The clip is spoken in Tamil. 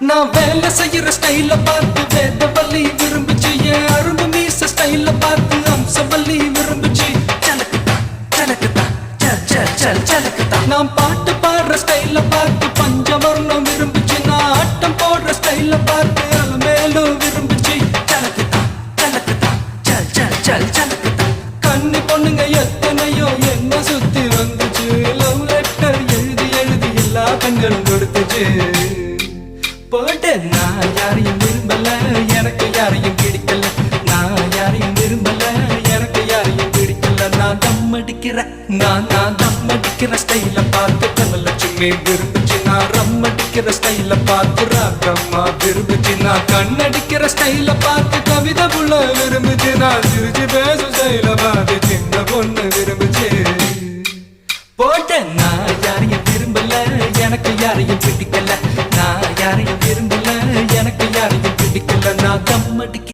நான் வேலை செய்யற ஸ்டைல பார்த்து வேதவல்லி விரும்பிச்சு, என் அரும்பு மீச ஸ்டைல பார்த்து அம்சவல்லி விரும்பிச்சு. நான் பாட்டு பாடுற ஸ்டைல பார்த்து பஞ்சவர்ணம் விரும்பிச்சு, நான் ஆட்டம் போடுற ஸ்டைல பார்த்து அலமேலும் விரும்பிச்சு. கண்ணி பொண்ணுங்க எத்தனையோ என்ன சுத்தி வந்துச்சு, லவ் லெட்டர் எழுதி எழுதி எல்லா கண்களும் கொடுத்துச்சு. போட்டேன் நான் யாரையும் விரும்பல, எனக்கு யாரையும் பிடிக்கல. நான் யாரையும் விரும்பல, எனக்கு யாரையும் பிடிக்கல. நான் தம் அடிக்கிற நான் தம் அடிக்கிற ஸ்டைல பார்த்து தனலட்சுமி விரும்பிச்சு. நான் ரம் அடிக்கிற ஸ்டைல பார்த்து ராக்கம்மா விரும்பிச்சு. நான் கண்ணடிக்கிற ஸ்டைல பார்த்து கவிதை புள்ள விரும்பிச்சு. நான் சிரிச்சு பேசும் ஸ்டைல பார்த்து சின்ன பொண்ணு விரும்பிச்சு. போட்டேன் நான் யாரையும் விரும்பல, எனக்கு யாரையும் பிடிக்கல. நான் யாரையும் விரும்பல, எனக்கு யாரையும் பிடிக்கல. நான் தம் அடிக்க